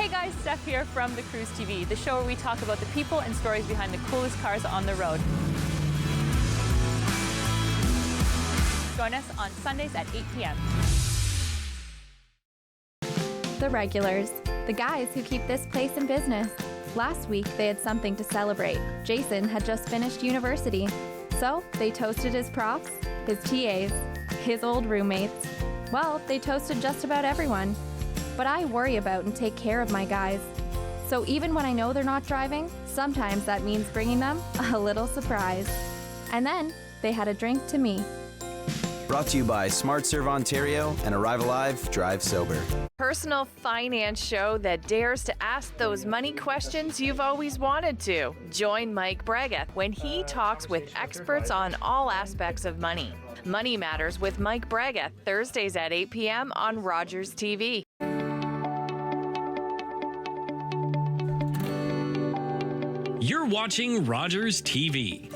Hey guys, Steph here from the Cruise TV, the show where we talk about the people and stories behind the coolest cars on the road. Join us on Sundays at 8 p.m. The regulars, the guys who keep this place in business. Last week, they had something to celebrate. Jason had just finished university. So they toasted his profs, his TAs, his old roommates. Well, they toasted just about everyone. But I worry about and take care of my guys. So even when I know they're not driving, sometimes that means bringing them a little surprise. And then they had a drink to me. Brought to you by Smart Serve Ontario and Arrive Alive, Drive Sober. Personal finance show that dares to ask those money questions you've always wanted to. Join Mike Bregueth when he talks with experts on all aspects of money. Money Matters with Mike Bregueth, Thursdays at 8 p.m. on Rogers TV. You're watching Rogers TV.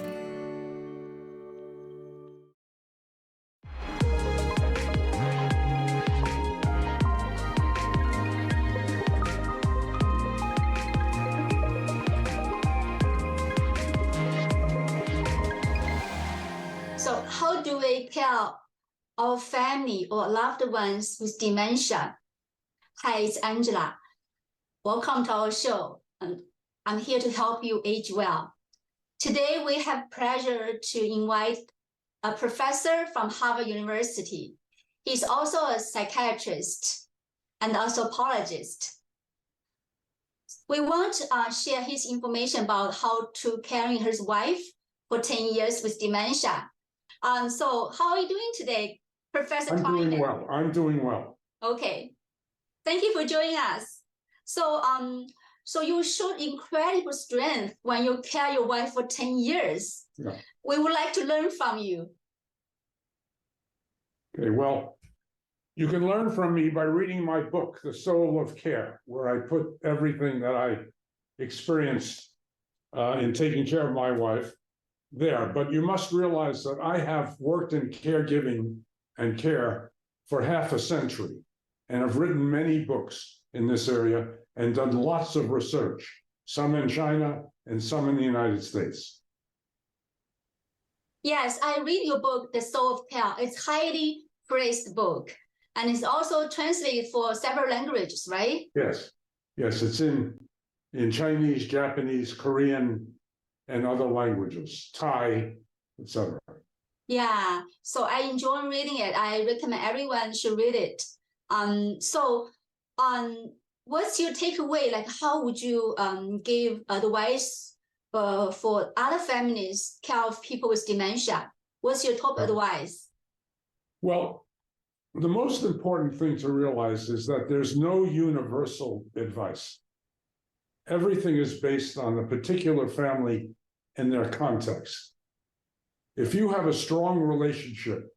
So how do we care our family or loved ones with dementia? Hi, it's Angela. Welcome to our show. I'm here to help you age well. Today, we have pleasure to invite a professor from Harvard University. He's also a psychiatrist and anthropologist. We want to share his information about how to caring his wife for 10 years with dementia. So how are you doing today, Professor Kleinman? I'm doing well. Okay. Thank you for joining us. So you showed incredible strength when you care your wife for 10 years. Yeah. We would like to learn from you. Okay, well, you can learn from me by reading my book, The Soul of Care, where I put everything that I experienced in taking care of my wife there. But you must realize that I have worked in caregiving and care for half a century and have written many books in this area and done lots of research, some in China and some in the United States. Yes, I read your book, The Soul of Care. It's a highly praised book. And it's also translated for several languages, right? Yes, it's in Chinese, Japanese, Korean, and other languages, Thai, etc. Yeah, so I enjoy reading it. I recommend everyone should read it. What's your takeaway? Like, how would you give advice for other families care of people with dementia? What's your top advice? Well, the most important thing to realize is that there's no universal advice. Everything is based on the particular family and their context. If you have a strong relationship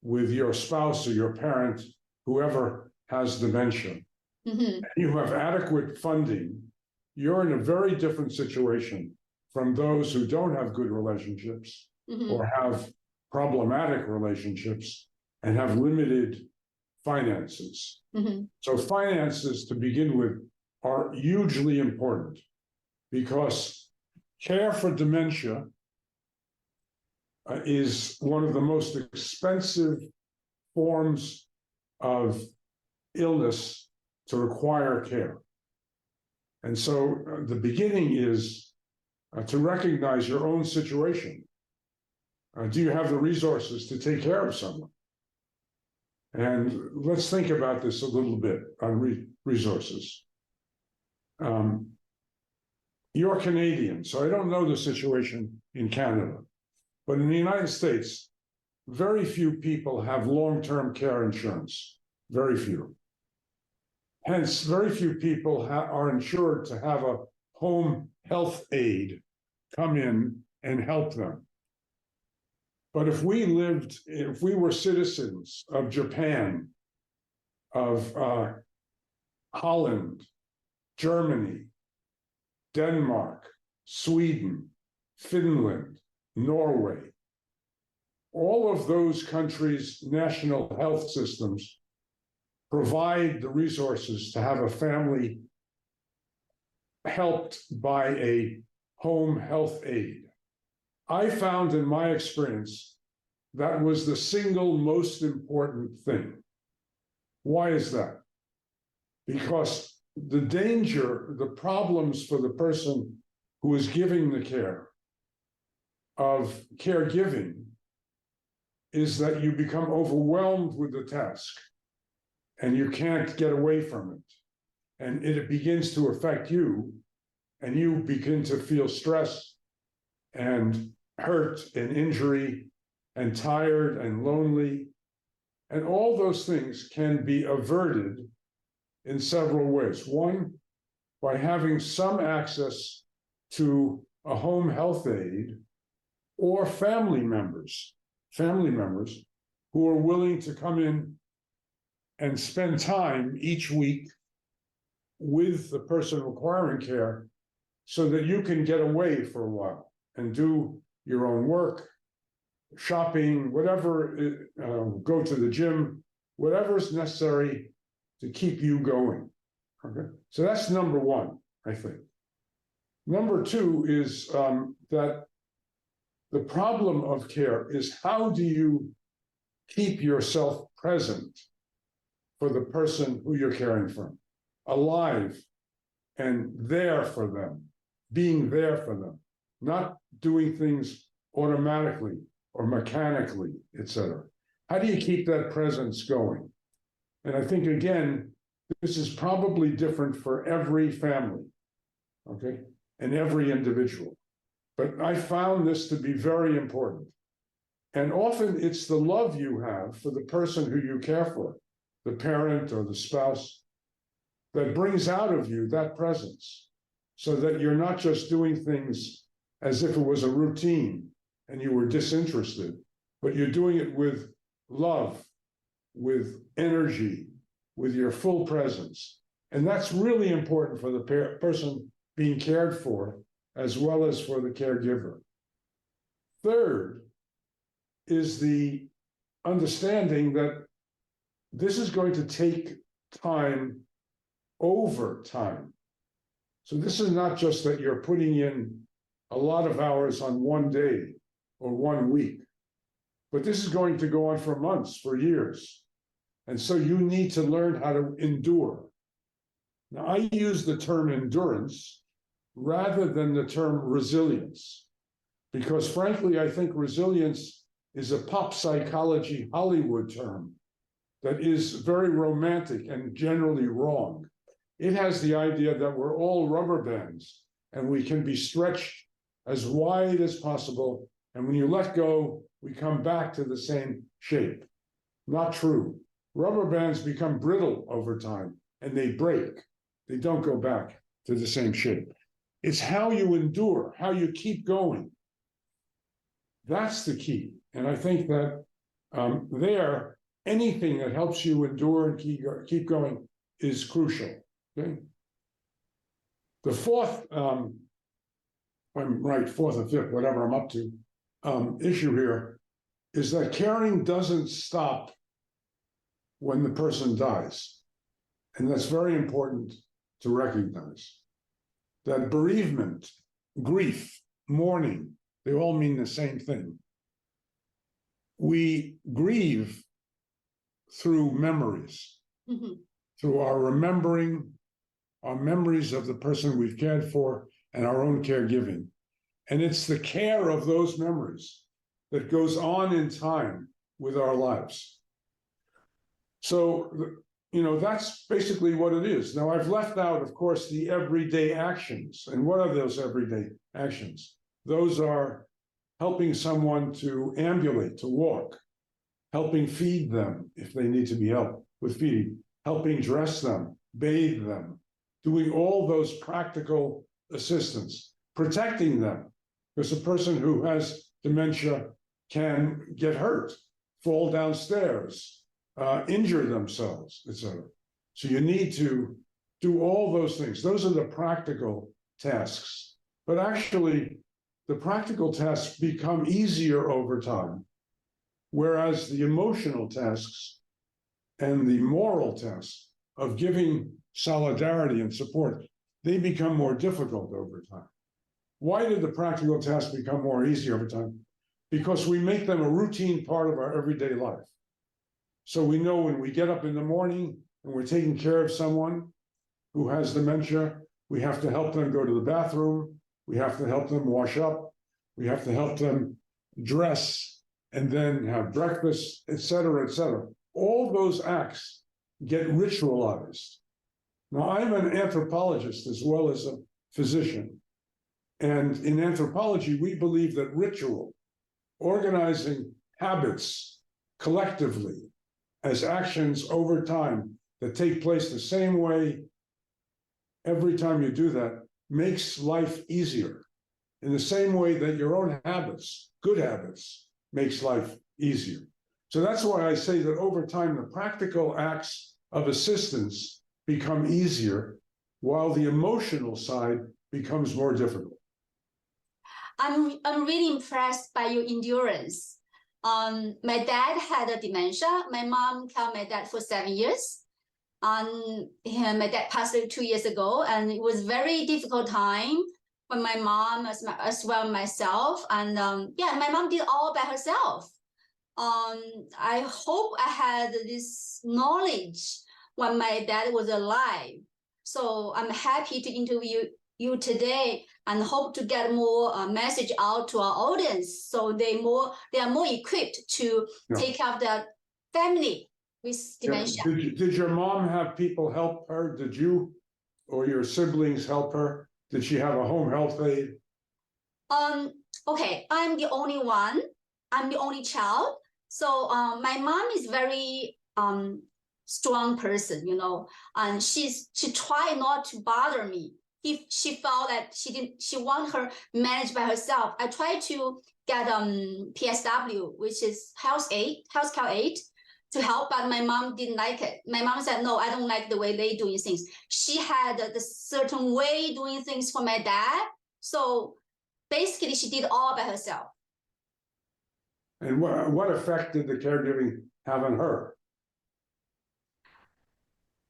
with your spouse or your parent, whoever has dementia, and you have adequate funding, you're in a very different situation from those who don't have good relationships or have problematic relationships and have limited finances. So finances, to begin with, are hugely important because care for dementia is one of the most expensive forms of illness to require care. And so the beginning is to recognize your own situation. Do you have the resources to take care of someone? And let's think about this a little bit on resources. You're Canadian, so I don't know the situation in Canada, but in the United States, very few people have long-term care insurance, very few. Hence, very few people are insured to have a home health aide come in and help them. But if we were citizens of Japan, of Holland, Germany, Denmark, Sweden, Finland, Norway, all of those countries' national health systems provide the resources to have a family helped by a home health aide. I found in my experience that was the single most important thing. Why is that? Because the danger, the problems for the person who is giving the care of caregiving is that you become overwhelmed with the task and you can't get away from it. And it begins to affect you, and you begin to feel stress and hurt and injury and tired and lonely. And all those things can be averted in several ways. One, by having some access to a home health aide or family members who are willing to come in and spend time each week with the person requiring care so that you can get away for a while and do your own work, shopping, whatever, go to the gym, whatever is necessary to keep you going. Okay, so that's number one, I think. Number two is that the problem of care is how do you keep yourself present for the person who you're caring for, alive and there for them, being there for them, not doing things automatically or mechanically, etc. How do you keep that presence going? And I think, again, this is probably different for every family, okay, and every individual. But I found this to be very important. And often it's the love you have for the person who you care for, the parent or the spouse, that brings out of you that presence, so that you're not just doing things as if it was a routine and you were disinterested, but you're doing it with love, with energy, with your full presence. And that's really important for the person being cared for, as well as for the caregiver. Third is the understanding that this is going to take time over time. So this is not just that you're putting in a lot of hours on one day or 1 week, but this is going to go on for months, for years. And so you need to learn how to endure. Now, I use the term endurance rather than the term resilience, because frankly, I think resilience is a pop psychology Hollywood term that is very romantic and generally wrong. It has the idea that we're all rubber bands and we can be stretched as wide as possible. And when you let go, we come back to the same shape. Not true. Rubber bands become brittle over time and they break. They don't go back to the same shape. It's how you endure, how you keep going. That's the key. And I think that anything that helps you endure and keep going is crucial. Okay? The fourth, I'm right, fourth or fifth, whatever I'm up to, issue here is that caring doesn't stop when the person dies. And that's very important to recognize. That bereavement, grief, mourning, they all mean the same thing. We grieve through memories, through our remembering, our memories of the person we've cared for and our own caregiving. And it's the care of those memories that goes on in time with our lives. So, that's basically what it is. Now, I've left out, of course, the everyday actions. And what are those everyday actions? Those are helping someone to ambulate, to walk, helping feed them if they need to be helped with feeding, helping dress them, bathe them, doing all those practical assistance, protecting them, because a person who has dementia can get hurt, fall downstairs, injure themselves, etc. So you need to do all those things. Those are the practical tasks. But actually, the practical tasks become easier over time, whereas the emotional tasks and the moral tasks of giving solidarity and support they become more difficult over time. Why did the practical tasks become more easy over time? Because we make them a routine part of our everyday life. So we know when we get up in the morning and we're taking care of someone who has dementia, we have to help them go to the bathroom, we have to help them wash up, we have to help them dress and then have breakfast, et cetera, et cetera. All those acts get ritualized. Now, I'm an anthropologist as well as a physician. And in anthropology, we believe that ritual, organizing habits collectively as actions over time that take place the same way every time you do that, makes life easier. In the same way that your own habits, good habits, makes life easier. So that's why I say that over time, the practical acts of assistance become easier, while the emotional side becomes more difficult. I'm really impressed by your endurance. My dad had a dementia. My mom cared my dad for 7 years. My dad passed away 2 years ago, and it was very difficult time for my mom as well myself. And my mom did all by herself. I hope I had this knowledge when my dad was alive. So I'm happy to interview you today and hope to get more message out to our audience, so they are more equipped to take care of their family with dementia. Did your mom have people help her? Did you or your siblings help her? Did she have a home health aide? Okay, I'm the only one. I'm the only child. So my mom is very strong person, you know, and she tried not to bother me. If she felt that she want her managed by herself. I tried to get PSW, which is healthcare aid, to help, but my mom didn't like it. My mom said, no, I don't like the way they doing things. She had the certain way doing things for my dad. So basically she did all by herself. And what effect did the caregiving have on her?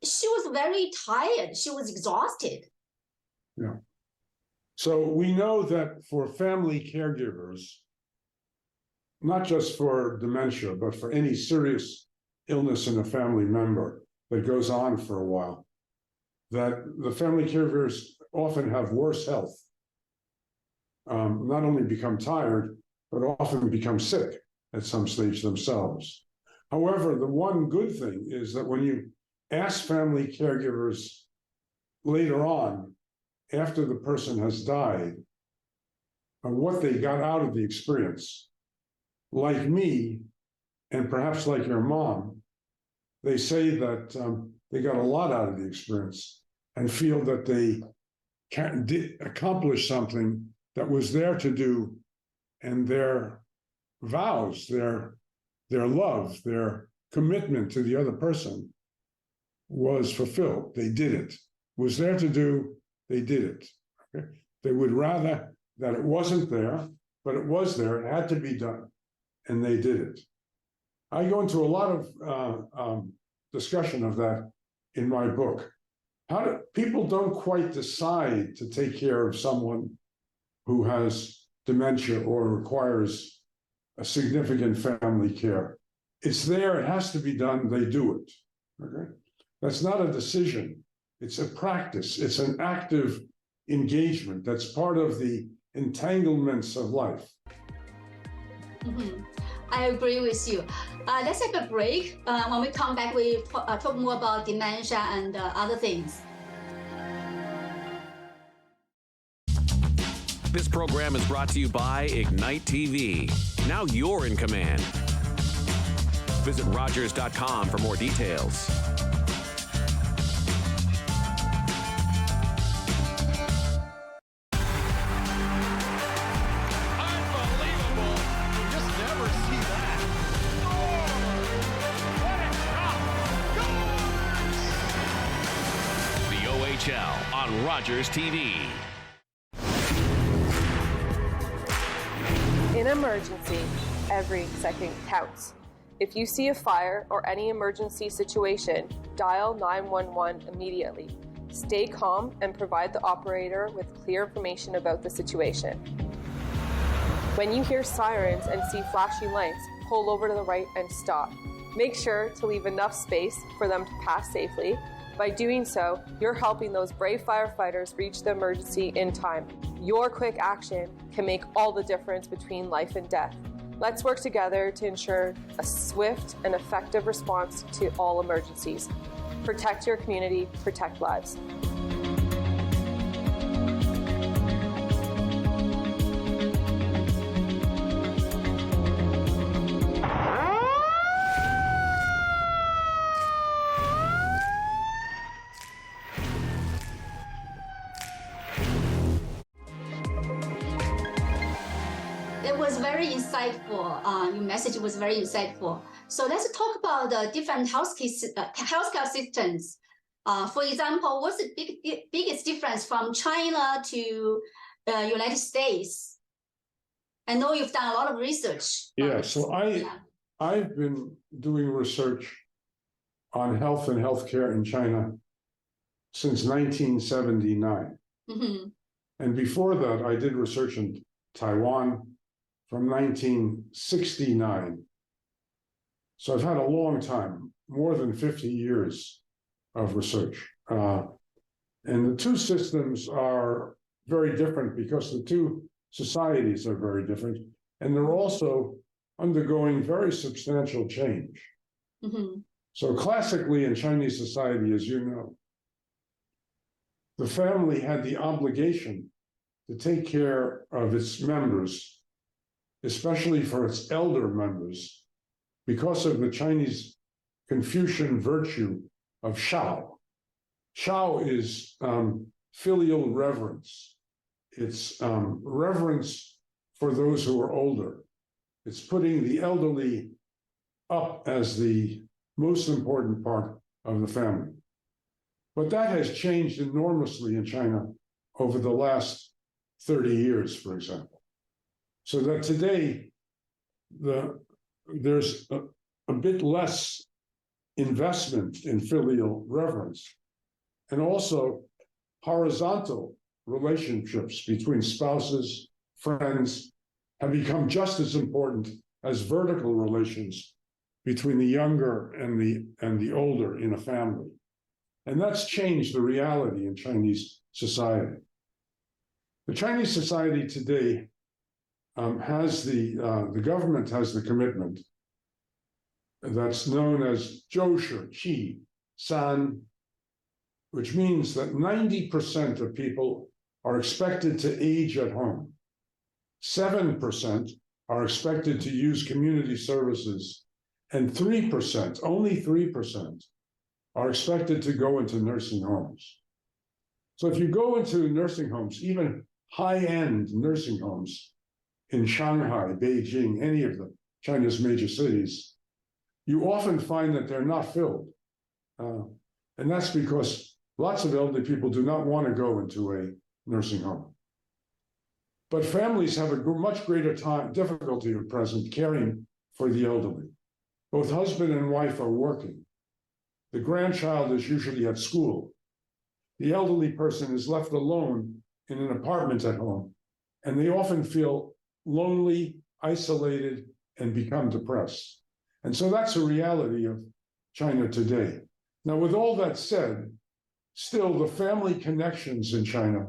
She was very tired. She was exhausted. Yeah. So we know that for family caregivers, not just for dementia, but for any serious illness in a family member that goes on for a while, that the family caregivers often have worse health, not only become tired, but often become sick at some stage themselves. However, the one good thing is that when you ask family caregivers later on, after the person has died, what they got out of the experience, like me, and perhaps like your mom, they say that they got a lot out of the experience and feel that they did accomplish something that was there to do, and their vows, their love, their commitment to the other person was fulfilled. They did it. Was there to do, they did it. Okay? They would rather that it wasn't there, but it was there, it had to be done, and they did it. I go into a lot of discussion of that in my book. People don't quite decide to take care of someone who has dementia or requires a significant family care. It's there, it has to be done, they do it. Okay? That's not a decision. It's a practice. It's an active engagement. That's part of the entanglements of life. Mm-hmm. I agree with you. Let's take a break. When we come back, we talk more about dementia and other things. This program is brought to you by Ignite TV. Now you're in command. Visit Rogers.com for more details. On Rogers TV. In an emergency, every second counts. If you see a fire or any emergency situation, dial 911 immediately. Stay calm and provide the operator with clear information about the situation. When you hear sirens and see flashing lights, pull over to the right and stop. Make sure to leave enough space for them to pass safely. By doing so, you're helping those brave firefighters reach the emergency in time. Your quick action can make all the difference between life and death. Let's work together to ensure a swift and effective response to all emergencies. Protect your community, protect lives. It was very insightful. Your message was very insightful. So let's talk about the different healthcare systems. For example, what's the biggest difference from China to the United States? I know you've done a lot of research. Yeah, so I've been doing research on health and healthcare in China since 1979. Mm-hmm. And before that, I did research in Taiwan from 1969. So I've had a long time, more than 50 years of research. And the two systems are very different because the two societies are very different. And they're also undergoing very substantial change. Mm-hmm. So classically in Chinese society, as you know, the family had the obligation to take care of its members, especially for its elder members, because of the Chinese Confucian virtue of shao. Shao is filial reverence. It's reverence for those who are older. It's putting the elderly up as the most important part of the family. But that has changed enormously in China over the last 30 years, for example. So that today, there's a bit less investment in filial reverence, and also horizontal relationships between spouses, friends, have become just as important as vertical relations between the younger and the older in a family. And that's changed the reality in Chinese society. The Chinese society today has the government has the commitment that's known as 周舍弃三, which means that 90% of people are expected to age at home. 7% are expected to use community services, and 3%, only 3%, are expected to go into nursing homes. So if you go into nursing homes, even high-end nursing homes in Shanghai, Beijing, any of China's major cities, you often find that they're not filled. And that's because lots of elderly people do not want to go into a nursing home. But families have a much greater difficulty at present caring for the elderly. Both husband and wife are working. The grandchild is usually at school. The elderly person is left alone in an apartment at home, and they often feel lonely, isolated, and become depressed. And so that's a reality of China today. Now, with all that said, still the family connections in China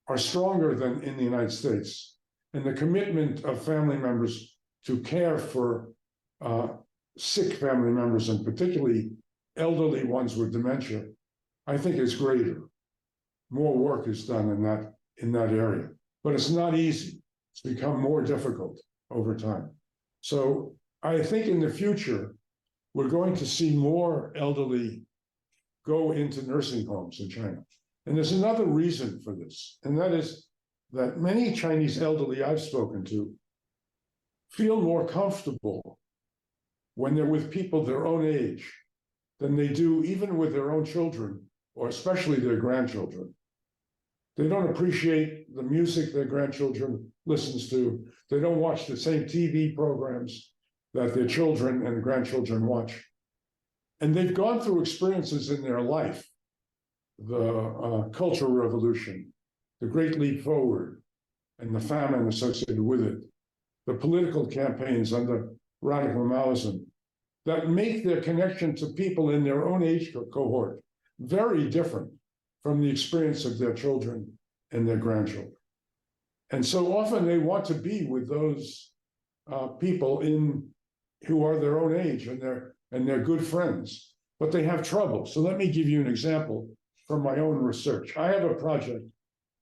are stronger than in the United States. And the commitment of family members to care for sick family members, and particularly elderly ones with dementia, I think is greater. More work is done in that area, but it's not easy. It's become more difficult over time. So I think in the future, we're going to see more elderly go into nursing homes in China. And there's another reason for this, and that is that many Chinese elderly I've spoken to feel more comfortable when they're with people their own age than they do even with their own children, or especially their grandchildren. They don't appreciate the music their grandchildren listens to. They don't watch the same TV programs that their children and grandchildren watch. And they've gone through experiences in their life the Cultural Revolution, the Great Leap Forward, and the famine associated with it, the political campaigns under radical Maoism, that make their connection to people in their own age cohort very different from the experience of their children and their grandchildren. And so often they want to be with those people who are their own age and they're good friends, but they have trouble. So let me give you an example from my own research. I have a project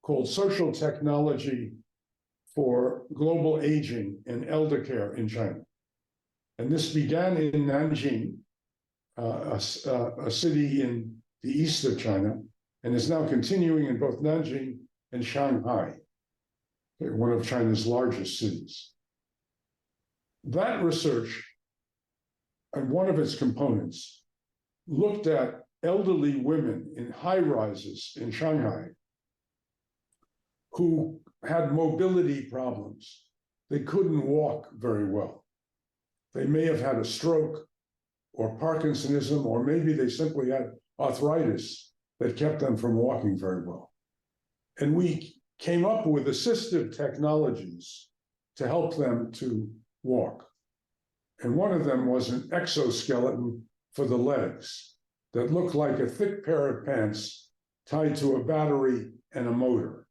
called Social Technology for Global Aging and Elder Care in China. And this began in Nanjing, a city in the east of China, and is now continuing in both Nanjing and Shanghai, one of China's largest cities. That research, and one of its components, looked at elderly women in high-rises in Shanghai who had mobility problems. They couldn't walk very well. They may have had a stroke or Parkinsonism, or maybe they simply had arthritis that kept them from walking very well. And we came up with assistive technologies to help them to walk. And one of them was an exoskeleton for the legs that looked like a thick pair of pants tied to a battery and a motor.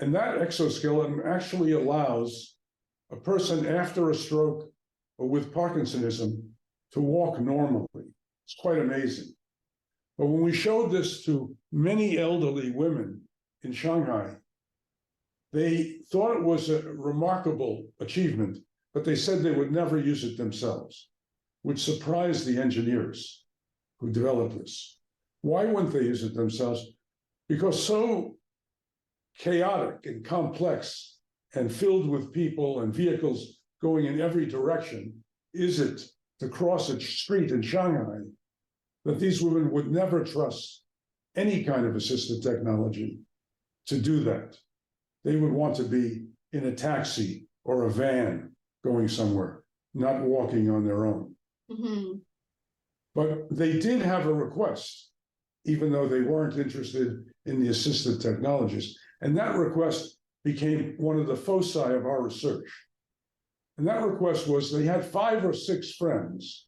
And that exoskeleton actually allows a person after a stroke or with Parkinsonism to walk normally. It's quite amazing. But when we showed this to many elderly women in Shanghai, they thought it was a remarkable achievement, but they said they would never use it themselves, which surprised the engineers who developed this. Why wouldn't they use it themselves? Because so chaotic and complex and filled with people and vehicles going in every direction is it to cross a street in Shanghai that these women would never trust any kind of assistive technology to do that. They would want to be in a taxi or a van going somewhere, not walking on their own. Mm-hmm. But they did have a request, even though they weren't interested in the assistive technologies. And that request became one of the foci of our research. And that request was they had 5 or 6 friends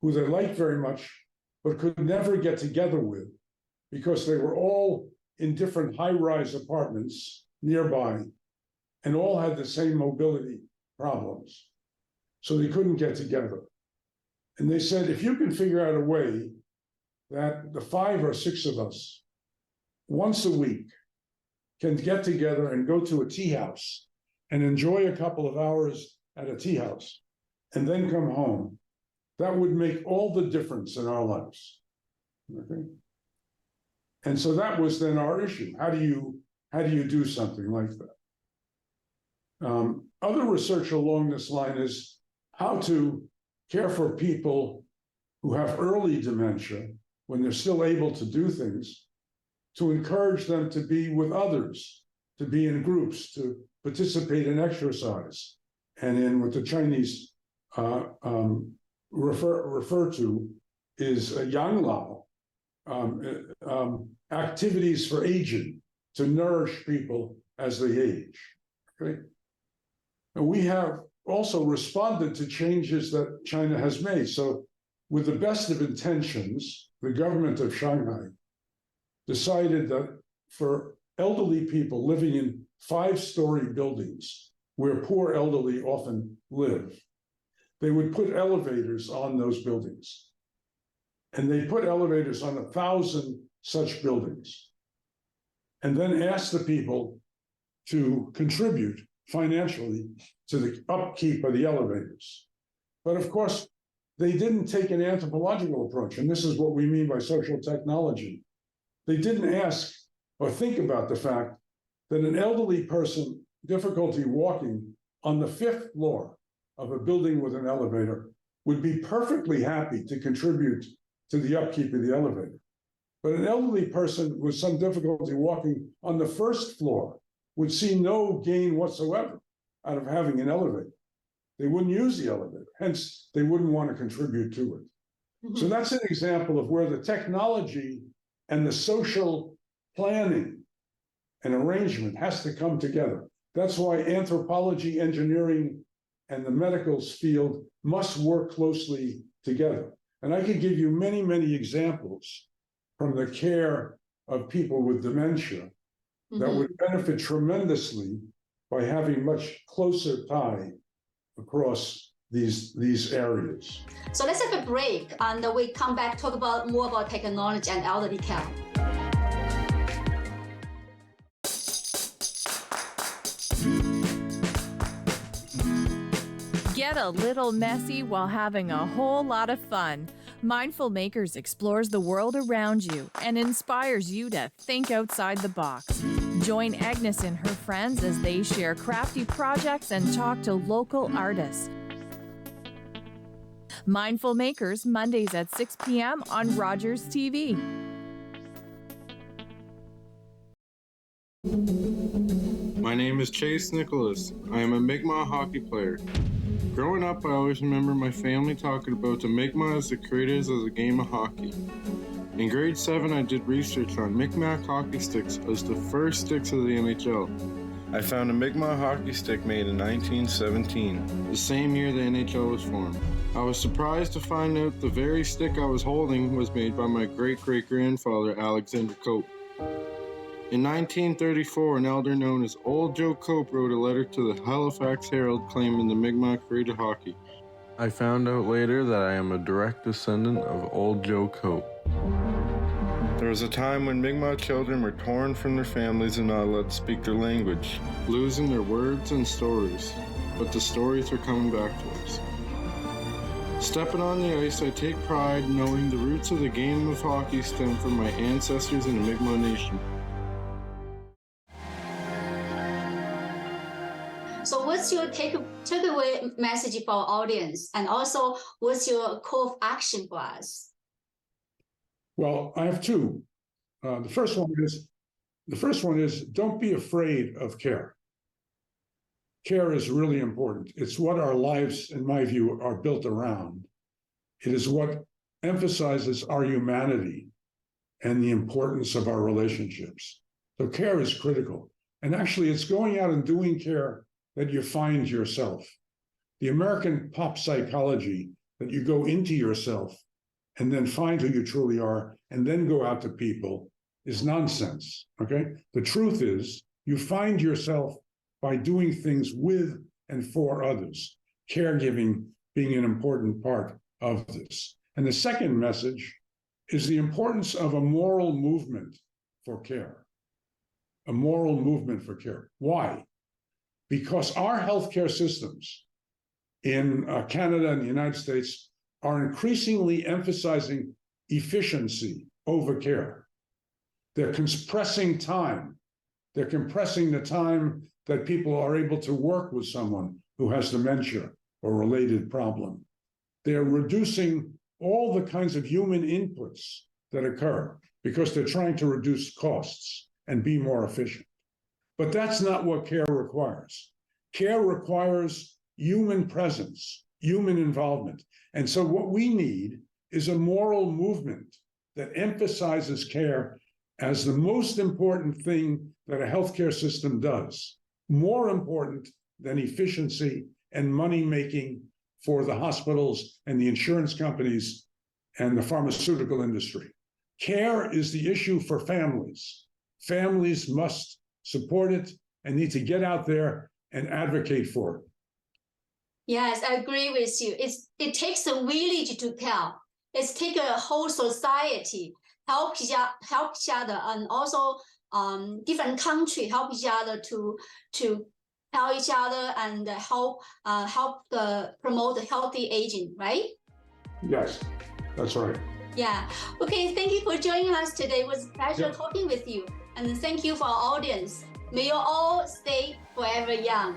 who they liked very much, but could never get together with because they were all in different high-rise apartments nearby and all had the same mobility problems. So they couldn't get together. And they said, if you can figure out a way that the 5 or 6 of us once a week can get together and go to a tea house and enjoy a couple of hours at a tea house and then come home, that would make all the difference in our lives. Okay? And so that was then our issue. How do you do something like that? Other research along this line is how to care for people who have early dementia when they're still able to do things, to encourage them to be with others, to be in groups, to participate in exercise, and in what the Chinese refer to is Yanglao, activities for aging, to nourish people as they age. Okay? And we have also responded to changes that China has made. So with the best of intentions, the government of Shanghai decided that for elderly people living in 5-story buildings, where poor elderly often live, they would put elevators on those buildings. And they put elevators on 1,000 such buildings, and then asked the people to contribute financially to the upkeep of the elevators. But of course, they didn't take an anthropological approach, and this is what we mean by social technology. They didn't ask or think about the fact that an elderly person, difficulty walking on the 5th floor of a building with an elevator, would be perfectly happy to contribute to the upkeep of the elevator. But an elderly person with some difficulty walking on the 1st floor would see no gain whatsoever out of having an elevator. They wouldn't use the elevator, hence they wouldn't want to contribute to it. Mm-hmm. So that's an example of where the technology and the social planning and arrangement has to come together. That's why anthropology, engineering, and the medical field must work closely together. And I could give you many, many examples from the care of people with dementia that would benefit tremendously by having much closer tie across these areas. So let's have a break and we come back, talk about more about technology and elderly care. Get a little messy while having a whole lot of fun. Mindful Makers explores the world around you and inspires you to think outside the box. Join Agnes and her friends as they share crafty projects and talk to local artists. Mindful Makers, Mondays at 6 p.m. on Rogers TV. My name is Chase Nicholas. I am a Mi'kmaq hockey player. Growing up, I always remember my family talking about the Mi'kmaq as the creators of the game of hockey. In grade 7, I did research on Mi'kmaq hockey sticks as the first sticks of the NHL. I found a Mi'kmaq hockey stick made in 1917, the same year the NHL was formed. I was surprised to find out the very stick I was holding was made by my great-great-grandfather, Alexander Cope. In 1934, an elder known as Old Joe Cope wrote a letter to the Halifax Herald claiming the Mi'kmaq created hockey. I found out later that I am a direct descendant of Old Joe Cope. There was a time when Mi'kmaq children were torn from their families and not allowed to speak their language, losing their words and stories. But the stories are coming back to us. Stepping on the ice, I take pride knowing the roots of the game of hockey stem from my ancestors in the Mi'kmaq Nation. So what's your takeaway message for our audience? And also, what's your call of action for us? Well, I have two. The first one is don't be afraid of care. Care is really important. It's what our lives, in my view, are built around. It is what emphasizes our humanity and the importance of our relationships. So care is critical. And actually, it's going out and doing care that you find yourself. The American pop psychology that you go into yourself and then find who you truly are and then go out to people is nonsense, okay? The truth is you find yourself by doing things with and for others, caregiving being an important part of this. And the second message is the importance of a moral movement for care. A moral movement for care. Why? Because our healthcare systems in Canada and the United States are increasingly emphasizing efficiency over care. They're compressing time. They're compressing the time that people are able to work with someone who has dementia or related problem. They're reducing all the kinds of human inputs that occur because they're trying to reduce costs and be more efficient. But that's not what care requires. Care requires human presence, human involvement. And so what we need is a moral movement that emphasizes care as the most important thing that a healthcare system does, more important than efficiency and money making for the hospitals and the insurance companies and the pharmaceutical industry. Care is the issue for families. Families must support it and need to get out there and advocate for it. Yes, I agree with you. It takes a village to care. It's take a whole society, help each other, and also different country help each other to help each other and help promote healthy aging, right? Yes, that's right. Yeah. Okay, thank you for joining us today. It was a pleasure talking with you. And thank you for our audience. May you all stay forever young.